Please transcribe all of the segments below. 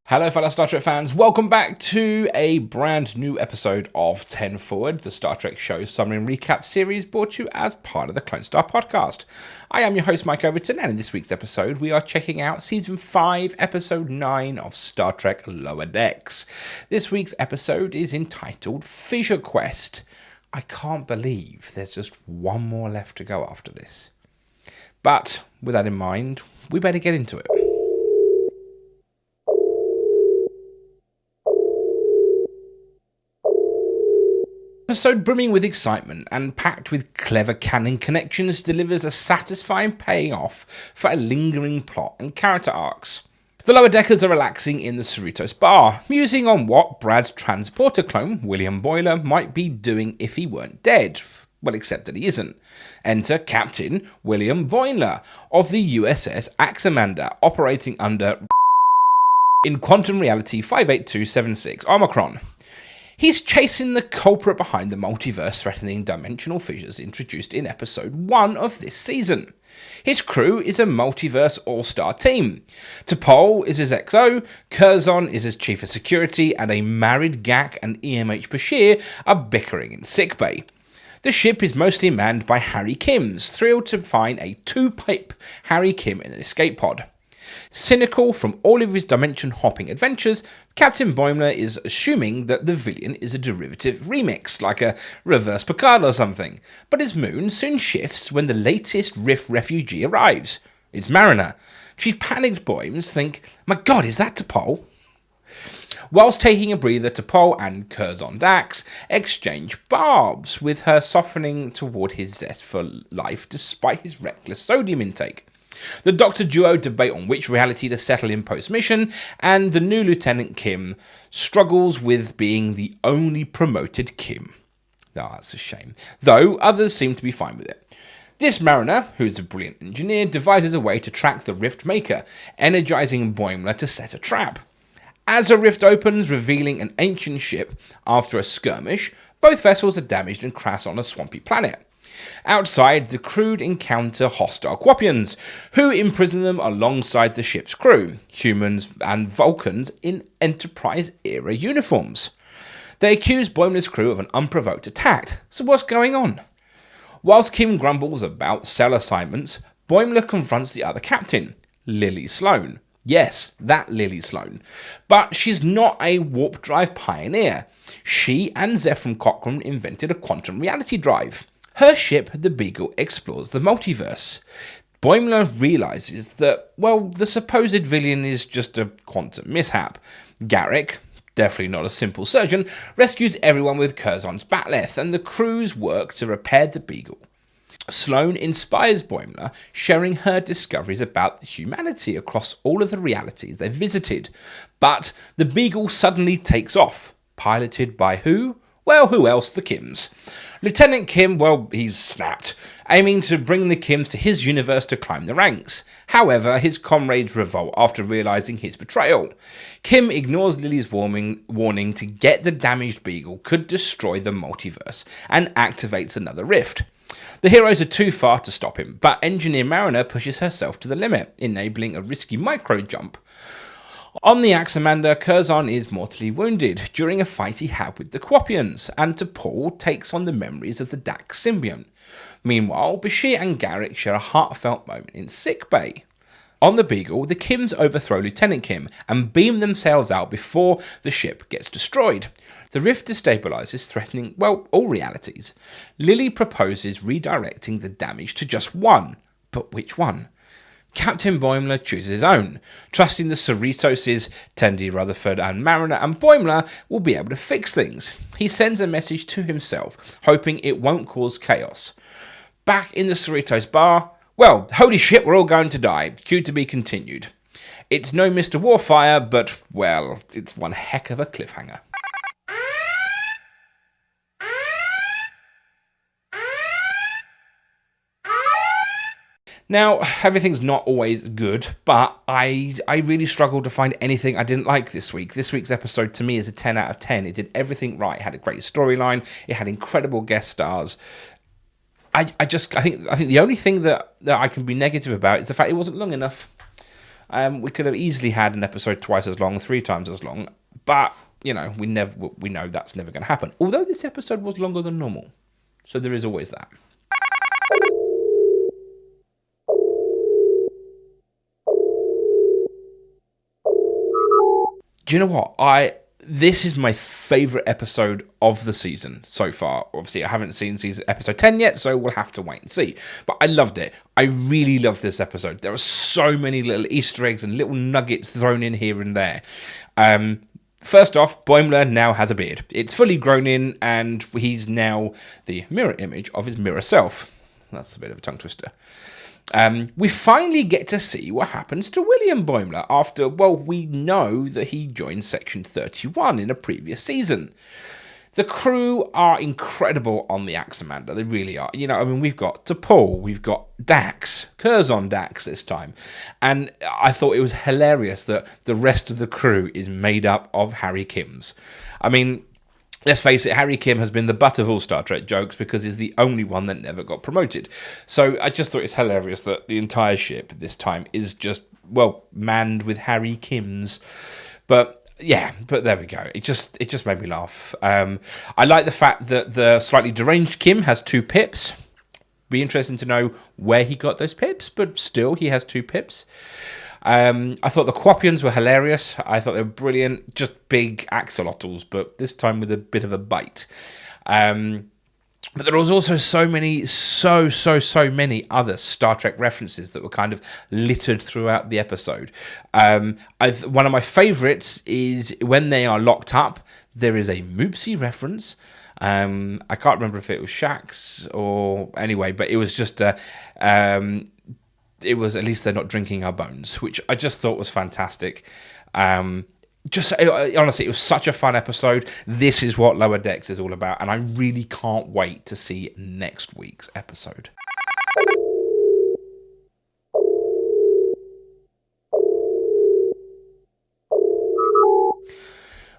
Hello fellow Star Trek fans, welcome back to a brand new episode of 10 Forward, the Star Trek show summary and recap series brought to you as part of the Clonestar podcast. I am your host Mike Overton, and in this week's episode we are checking out Season 5, Episode 9 of Star Trek Lower Decks. This week's episode is entitled Fissure Quest. I can't believe there's just one more left to go after this. But with that in mind, we better get into it. Episode brimming with excitement and packed with clever canon connections delivers a satisfying payoff for a lingering plot and character arcs. The Lower Deckers are relaxing in the Cerritos bar, musing on what Brad's transporter clone, William Boyler, might be doing if he weren't dead. Well, except that he isn't. Enter Captain William Boyler of the USS Axamander, operating under in Quantum Reality 58276 Omicron. He's chasing the culprit behind the multiverse-threatening dimensional fissures introduced in Episode 1 of this season. His crew is a multiverse all-star team. T'Pol is his XO, Curzon is his chief of security, and a married Garak and Bashir are bickering in sickbay. The ship is mostly manned by Harry Kims, thrilled to find a two-pipe Harry Kim in an escape pod. Cynical from all of his dimension-hopping adventures, Captain Boimler is assuming that the villain is a derivative remix, like a reverse Picard or something. But his mood soon shifts when the latest Rift refugee arrives. It's Mariner. She panicked Boims think, "My God, is that T'Pol?" Whilst taking a breather, T'Pol and Curzon Dax exchange barbs, with her softening toward his zest for life despite his reckless sodium intake. The Doctor duo debate on which reality to settle in post-mission, and the new Lieutenant Kim struggles with being the only promoted Kim. Oh, that's a shame. Though others seem to be fine with it. This Mariner, who's a brilliant engineer, devises a way to track the Rift Maker, energizing Boimler to set a trap. As a rift opens, revealing an ancient ship after a skirmish, both vessels are damaged and crash on a swampy planet. Outside, the crew encounter hostile Quopians, who imprison them alongside the ship's crew, humans and Vulcans in Enterprise-era uniforms. They accuse Boimler's crew of an unprovoked attack, so what's going on? Whilst Kim grumbles about cell assignments, Boimler confronts the other captain, Lily Sloane. Yes, that Lily Sloane. But she's not a warp drive pioneer. She and Zephram Cochrane invented a quantum reality drive. Her ship, the Beagle, explores the multiverse. Boimler realises that, well, the supposed villain is just a quantum mishap. Garak, definitely not a simple surgeon, rescues everyone with Curzon's bat'leth, and the crews work to repair the Beagle. Sloane inspires Boimler, sharing her discoveries about humanity across all of the realities they've visited. But the Beagle suddenly takes off, piloted by who? Well, who else? The Kims. Lieutenant Kim, well, he's snapped, aiming to bring the Kims to his universe to climb the ranks. However, his comrades revolt after realising his betrayal. Kim ignores Lily's warning to get the damaged Beagle could destroy the multiverse, and activates another rift. The heroes are too far to stop him, but Engineer Mariner pushes herself to the limit, enabling a risky micro jump. On the Axamander, Curzon is mortally wounded during a fight he had with the Quopians, and T'Pol takes on the memories of the Dax symbiont. Meanwhile, Bashir and Garak share a heartfelt moment in sickbay. On the Beagle, the Kims overthrow Lieutenant Kim and beam themselves out before the ship gets destroyed. The rift destabilises, threatening, well, all realities. Lily proposes redirecting the damage to just one. But which one? Captain Boimler chooses his own, trusting the Cerritoses, Tendi, Rutherford and Mariner and Boimler will be able to fix things. He sends a message to himself, hoping it won't cause chaos. Back in the Cerritos bar, well, holy shit, we're all going to die. Cue to be continued. It's no Mr. Warfire, but, well, it's one heck of a cliffhanger. Now, everything's not always good, but I really struggled to find anything I didn't like this week. This week's episode to me is a 10 out of 10. It did everything right. It had a great storyline. It had incredible guest stars. I think the only thing that I can be negative about is the fact it wasn't long enough. We could have easily had an episode twice as long, 3 times as long, but, we know that's never going to happen. Although this episode was longer than normal. So there is always that. Do you know what? This is my favourite episode of the season so far. Obviously, I haven't seen episode 10 yet, so we'll have to wait and see. But I loved it. I really loved this episode. There are so many little Easter eggs and little nuggets thrown in here and there. First off, Boimler now has a beard. It's fully grown in, and he's now the mirror image of his mirror self. That's a bit of a tongue twister. We finally get to see what happens to William Boimler after, we know that he joined Section 31 in a previous season. The crew are incredible on the Axamander. They really are. We've got T'Pol, we've got Dax, Curzon Dax this time. And I thought it was hilarious that the rest of the crew is made up of Harry Kims. Let's face it, Harry Kim has been the butt of all Star Trek jokes because he's the only one that never got promoted. So I just thought it's hilarious that the entire ship this time is just, manned with Harry Kims. But there we go. It just made me laugh. I like the fact that the slightly deranged Kim has 2 pips. Be interesting to know where he got those pips, but still he has 2 pips. I thought the Quapians were hilarious. I thought they were brilliant. Just big axolotls, but this time with a bit of a bite. But there was also so many other Star Trek references that were kind of littered throughout the episode. One of my favourites is when they are locked up, there is a Moopsie reference. I can't remember if it was Shax or anyway, but it was just it was at least they're not drinking our bones, which I just thought was fantastic. Honestly, it was such a fun episode. This is what Lower Decks is all about, and I really can't wait to see next week's episode.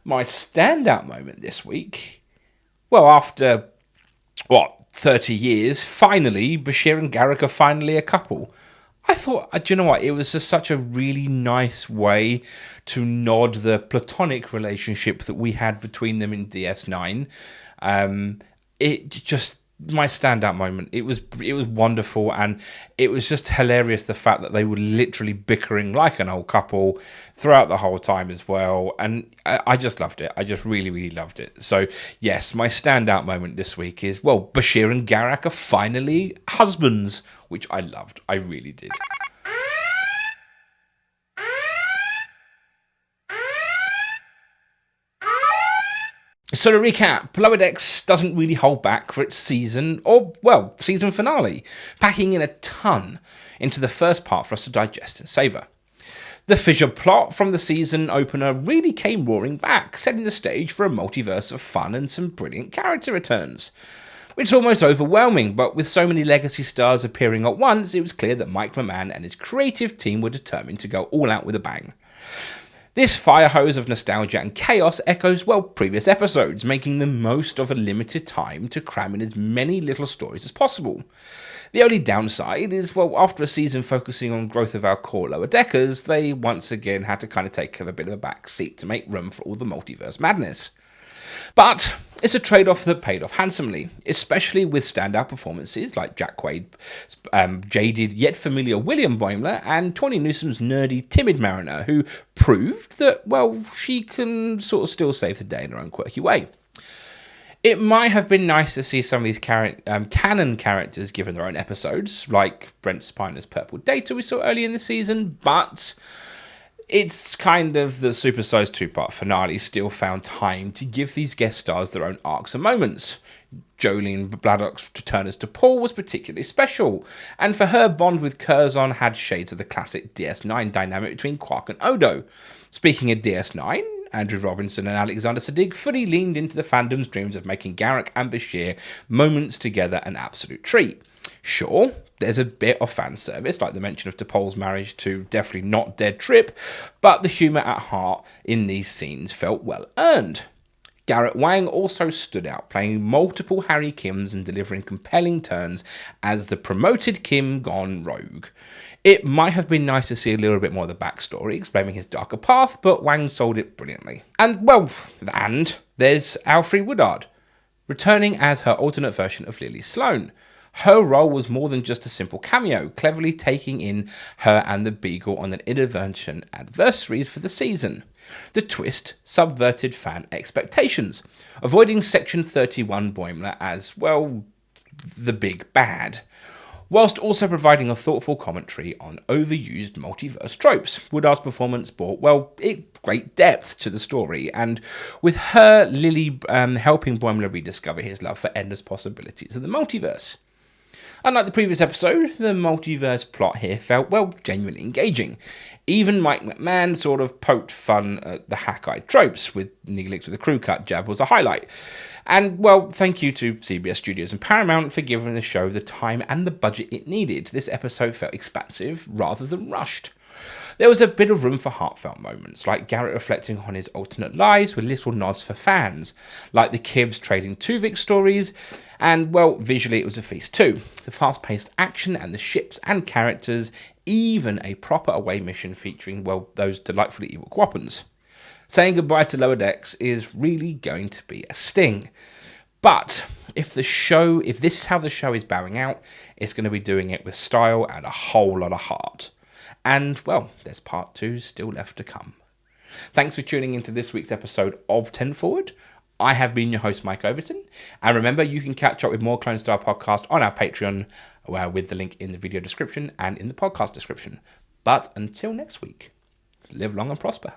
My standout moment this week, after 30 years, finally, Bashir and Garak are finally a couple. I thought, do you know what? It was just such a really nice way to nod the platonic relationship that we had between them in DS9. My standout moment. It was wonderful, and it was just hilarious the fact that they were literally bickering like an old couple throughout the whole time as well. And I just loved it. I just really, really loved it. So yes, my standout moment this week is, Bashir and Garak are finally husbands, which I loved. I really did. So to recap, Lower Decks doesn't really hold back for its season finale, packing in a ton into the first part for us to digest and savour. The Fissure plot from the season opener really came roaring back, setting the stage for a multiverse of fun and some brilliant character returns. It's almost overwhelming, but with so many legacy stars appearing at once, it was clear that Mike McMahon and his creative team were determined to go all out with a bang. This fire hose of nostalgia and chaos echoes, previous episodes, making the most of a limited time to cram in as many little stories as possible. The only downside is, after a season focusing on growth of our core Lower Deckers, they once again had to kind of take a bit of a back seat to make room for all the multiverse madness. But it's a trade-off that paid off handsomely, especially with standout performances like Jack Quaid's jaded yet familiar William Boimler and Tawny Newsom's nerdy timid Mariner, who proved that, she can sort of still save the day in her own quirky way. It might have been nice to see some of these canon characters given their own episodes, like Brent Spiner's Purple Data we saw early in the season, but it's kind of the supersized 2-part finale still found time to give these guest stars their own arcs and moments. Jolene Bladdock's return as T'Pol was particularly special, and for her bond with Curzon had shades of the classic DS9 dynamic between Quark and Odo. Speaking of DS9, Andrew Robinson and Alexander Siddig fully leaned into the fandom's dreams of making Garak and Bashir moments together an absolute treat. Sure, there's a bit of fan service, like the mention of T'Pol's marriage to definitely not dead Trip, but the humour at heart in these scenes felt well earned. Garrett Wang also stood out, playing multiple Harry Kims and delivering compelling turns as the promoted Kim gone rogue. It might have been nice to see a little bit more of the backstory, explaining his darker path, but Wang sold it brilliantly. And there's Alfre Woodard, returning as her alternate version of Lily Sloane. Her role was more than just a simple cameo, cleverly taking in her and the Beagle on an inadvertent adversaries for the season. The twist subverted fan expectations, avoiding Section 31 Boimler as, well, the big bad, whilst also providing a thoughtful commentary on overused multiverse tropes. Woodard's performance brought, great depth to the story, and with her, Lily helping Boimler rediscover his love for endless possibilities of the multiverse. Unlike the previous episode, the multiverse plot here felt, genuinely engaging. Even Mike McMahon sort of poked fun at the hack-eyed tropes, with Neelix with a crew cut jab was a highlight. And, thank you to CBS Studios and Paramount for giving the show the time and the budget it needed. This episode felt expansive rather than rushed. There was a bit of room for heartfelt moments, like Garrett reflecting on his alternate lives with little nods for fans, like the Kibs trading Tuvix stories, and, visually it was a feast too. The fast-paced action and the ships and characters, even a proper away mission featuring, those delightfully evil Quappans. Saying goodbye to Lower Decks is really going to be a sting. But if this is how the show is bowing out, it's going to be doing it with style and a whole lot of heart. And, there's part 2 still left to come. Thanks for tuning into this week's episode of 10 Forward. I have been your host, Mike Overton. And remember, you can catch up with more Clonestar podcast on our Patreon, with the link in the video description and in the podcast description. But until next week, live long and prosper.